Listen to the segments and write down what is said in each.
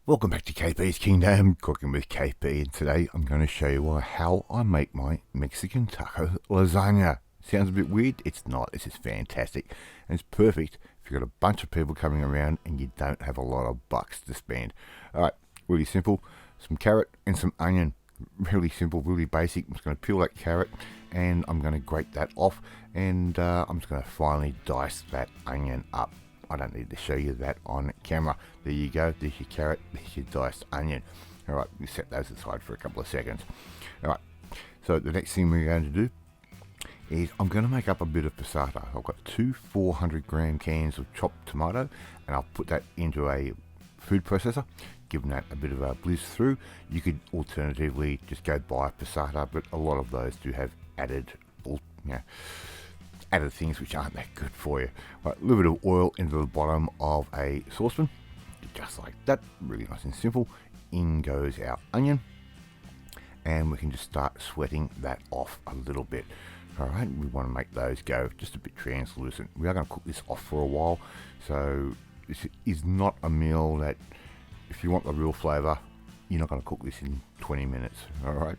Welcome back to KP's Kingdom, cooking with KP, and today I'm going to show you how I make my Mexican taco lasagna. Sounds a bit weird? It's not. This is fantastic, and it's perfect if you've got a bunch of people coming around and you don't have a lot of bucks to spend. Alright, really simple. Some carrot and some onion. Really simple, really basic. I'm just going to peel that carrot and I'm going to grate that off, and I'm just going to finely dice that onion up. I don't need to show you that on camera. There you go, there's your carrot, there's your diced onion. Alright, we set those aside for a couple of seconds. Alright, so the next thing we're going to do is I'm going to make up a bit of passata. I've got two 400 gram cans of chopped tomato, and I'll put that into a food processor, giving that a bit of a blizz through. You could alternatively just go buy passata, but a lot of those do have added things which aren't that good for you. Right, a little bit of oil into the bottom of a saucepan, just like that, really nice and simple. In goes our onion, and we can just start sweating that off a little bit. Alright, we want to make those go just a bit translucent. We are going to cook this off for a while, so this is not a meal that, if you want the real flavour, you're not going to cook this in 20 minutes. Alright,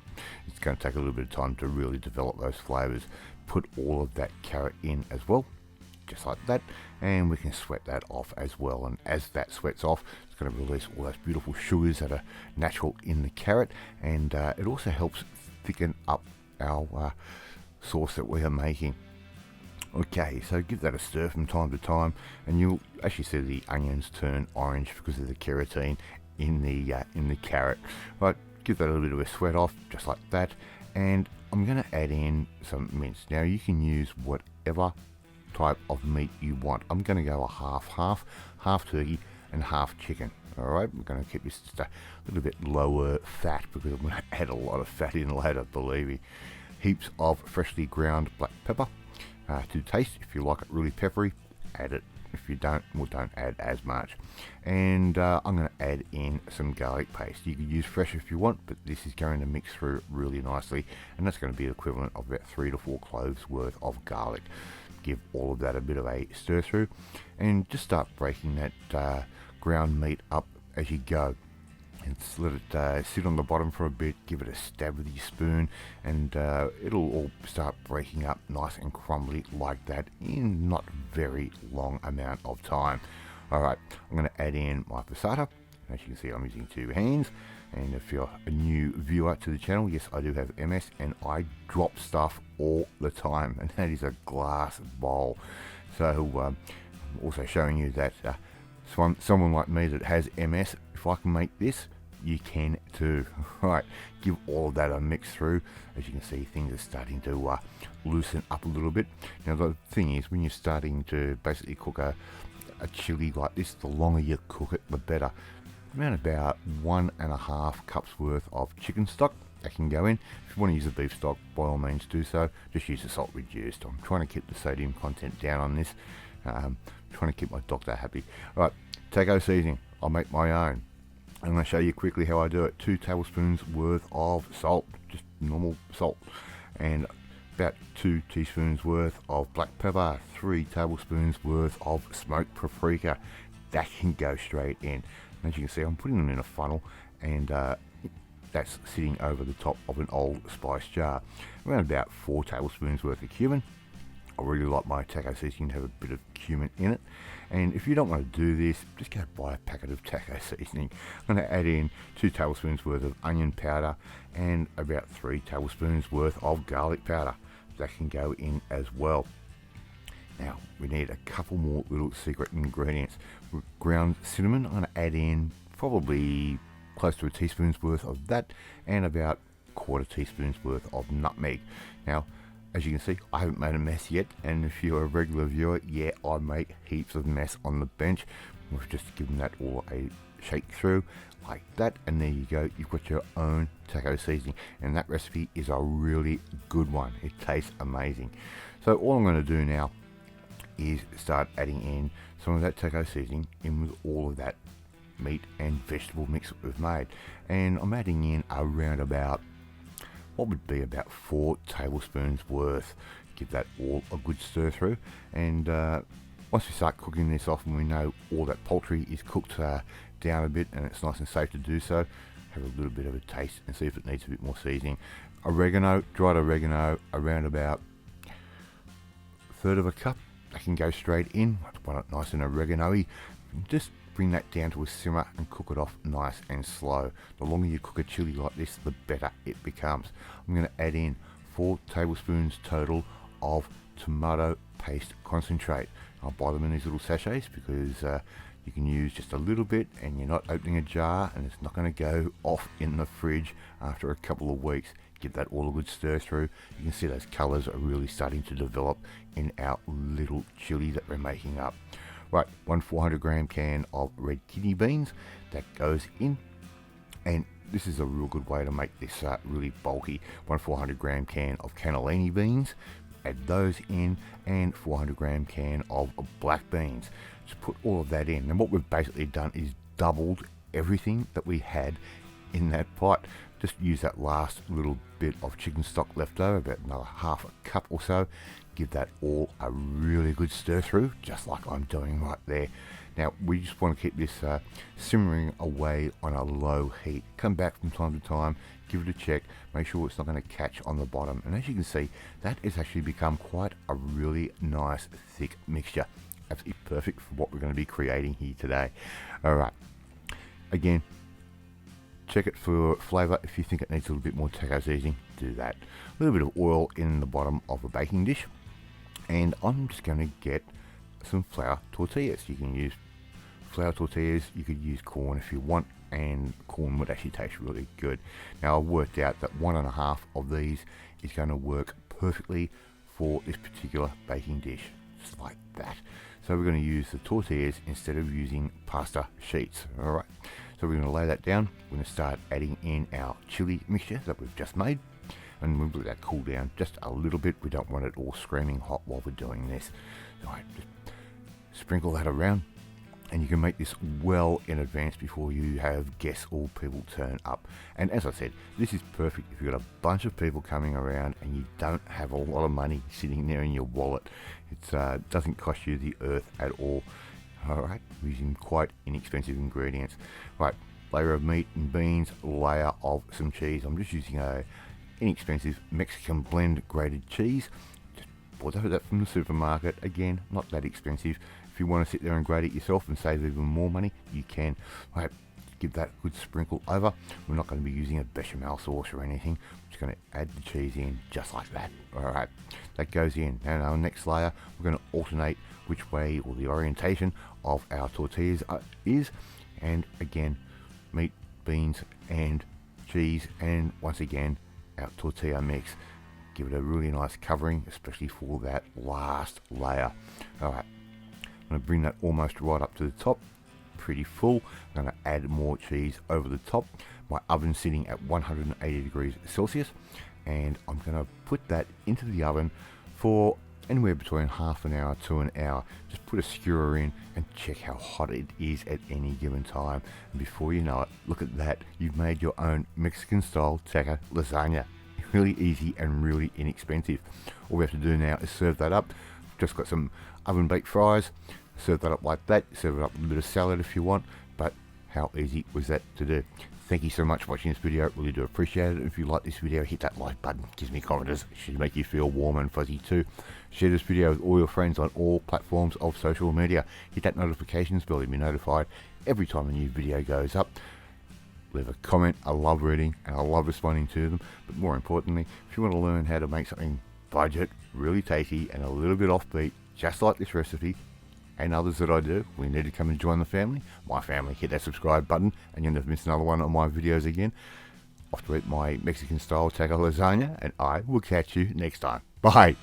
it's going to take a little bit of time to really develop those flavours. Put all of that carrot in as well, just like that, and we can sweat that off as well. And as that sweats off, it's going to release all those beautiful sugars that are natural in the carrot, and it also helps thicken up our sauce that we are making. Okay, so give that a stir from time to time, and you'll actually see the onions turn orange because of the carotene in the carrot. Right, give that a little bit of a sweat off, just like that, and I'm going to add in some mince. Now you can use whatever type of meat you want. I'm going to go a half turkey and half chicken. Alright, we're going to keep this just a little bit lower fat because I'm going to add a lot of fat in later, believe me. Heaps of freshly ground black pepper to taste. If you like it really peppery, add it. If you don't, well, don't add as much. And I'm going to add in some garlic paste. You could use fresh if you want, but this is going to mix through really nicely, and that's going to be the equivalent of about 3 to 4 cloves worth of garlic. Give all of that a bit of a stir through, and just start breaking that ground meat up as you go. And let it sit on the bottom for a bit, give it a stab with your spoon, and it'll all start breaking up nice and crumbly like that in not very long amount of time. Alright, I'm going to add in my passata. As you can see, I'm using 2 hands, and if you're a new viewer to the channel, yes, I do have MS, and I drop stuff all the time, and that is a glass bowl. So I'm also showing you that someone like me that has MS, if I can make this, you can too. Right, give all of that a mix through. As you can see, things are starting to loosen up a little bit. Now the thing is, when you're starting to basically cook a chili like this, the longer you cook it, the better. Around about 1.5 cups worth of chicken stock that can go in. If you want to use a beef stock, by all means do so. Just use the salt reduced. I'm trying to keep the sodium content down on this. Trying to keep my doctor happy. Alright, taco seasoning. I'll make my own. I'm going to show you quickly how I do it. 2 tablespoons worth of salt, just normal salt, and about 2 teaspoons worth of black pepper, 3 tablespoons worth of smoked paprika. That can go straight in. As you can see, I'm putting them in a funnel, and that's sitting over the top of an old spice jar. Around about 4 tablespoons worth of cumin. I really like my taco seasoning to have a bit of cumin in it. And if you don't want to do this, just go buy a packet of taco seasoning. I'm going to add in 2 tablespoons worth of onion powder and about 3 tablespoons worth of garlic powder. That can go in as well. Now we need a couple more little secret ingredients. With ground cinnamon, I'm going to add in probably close to a teaspoon's worth of that, and about 1/4 teaspoon's worth of nutmeg. Now, as you can see, I haven't made a mess yet, and if you're a regular viewer, yeah, I make heaps of mess on the bench. We've just given that all a shake through like that, and there you go, you've got your own taco seasoning, and that recipe is a really good one. It tastes amazing. So all I'm going to do now is start adding in some of that taco seasoning in with all of that meat and vegetable mix that we've made, and I'm adding in around about what would be about 4 tablespoons worth. Give that all a good stir through, and once we start cooking this off and we know all that poultry is cooked down down a bit and it's nice and safe to do so, have a little bit of a taste and see if it needs a bit more seasoning. Oregano, dried oregano, around about a third of a cup. That can go straight in. I want it nice and oregano-y. Just bring that down to a simmer and cook it off nice and slow. The longer you cook a chili like this, the better it becomes. I'm going to add in 4 tablespoons total of tomato paste concentrate. I'll buy them in these little sachets because you can use just a little bit and you're not opening a jar and it's not going to go off in the fridge after a couple of weeks. Give that all a good stir through. You can see those colours are really starting to develop in our little chili that we're making up. Right, 1 400 gram can of red kidney beans that goes in, and this is a real good way to make this really bulky. 1 400 gram can of cannellini beans, add those in, and 400 gram can of black beans. Just put all of that in, and what we've basically done is doubled everything that we had in that pot. Just use that last little bit of chicken stock left over, about another half a cup or so. Give that all a really good stir through, just like I'm doing right there. Now we just want to keep this simmering away on a low heat. Come back from time to time, give it a check, make sure it's not going to catch on the bottom. And as you can see, that has actually become quite a really nice thick mixture. Absolutely perfect for what we're going to be creating here today. Alright, again, check it for flavour. If you think it needs a little bit more taco seasoning, do that. A little bit of oil in the bottom of a baking dish, and I'm just going to get some flour tortillas. You can use flour tortillas, you could use corn if you want, and corn would actually taste really good. Now I've worked out that 1.5 of these is going to work perfectly for this particular baking dish, just like that. So we're going to use the tortillas instead of using pasta sheets. Alright, so we're going to lay that down. We're going to start adding in our chili mixture that we've just made, and we'll let that cool down just a little bit. We don't want it all screaming hot while we're doing this. So just sprinkle that around, and you can make this well in advance before you have guests or people turn up. And as I said, this is perfect if you've got a bunch of people coming around and you don't have a lot of money sitting there in your wallet. It doesn't cost you the earth at all. Alright, using quite inexpensive ingredients. Right, layer of meat and beans, layer of some cheese. I'm just using a inexpensive Mexican blend grated cheese. Just bought that from the supermarket. Again, not that expensive. If you want to sit there and grate it yourself and save even more money, you can. Right, give that a good sprinkle over. We're not going to be using a bechamel sauce or anything. We're just going to add the cheese in just like that. Alright, that goes in. Now our next layer, we're going to alternate which way or the orientation of our tortillas is. And again, meat, beans and cheese, and once again our tortilla mix. Give it a really nice covering, especially for that last layer. Alright, I'm going to bring that almost right up to the top, pretty full. I'm going to add more cheese over the top. My oven's sitting at 180 degrees Celsius, and I'm going to put that into the oven for anywhere between half an hour to an hour. Just put a skewer in and check how hot it is at any given time. And before you know it, look at that, you've made your own Mexican style taco lasagna. Really easy and really inexpensive. All we have to do now is serve that up. Just got some oven baked fries, serve that up like that. Serve it up with a bit of salad if you want, but how easy was that to do? Thank you so much for watching this video, really do appreciate it. If you like this video, hit that like button, gives me confidence, it should make you feel warm and fuzzy too. Share this video with all your friends on all platforms of social media. Hit that notifications bell to be notified every time a new video goes up. Leave a comment, I love reading and I love responding to them. But more importantly, if you want to learn how to make something budget, really tasty and a little bit offbeat, just like this recipe, and others that I do, we need to come and join the family. My family, hit that subscribe button and you'll never miss another one of my videos again. Off to eat my Mexican style taco lasagna, and I will catch you next time. Bye.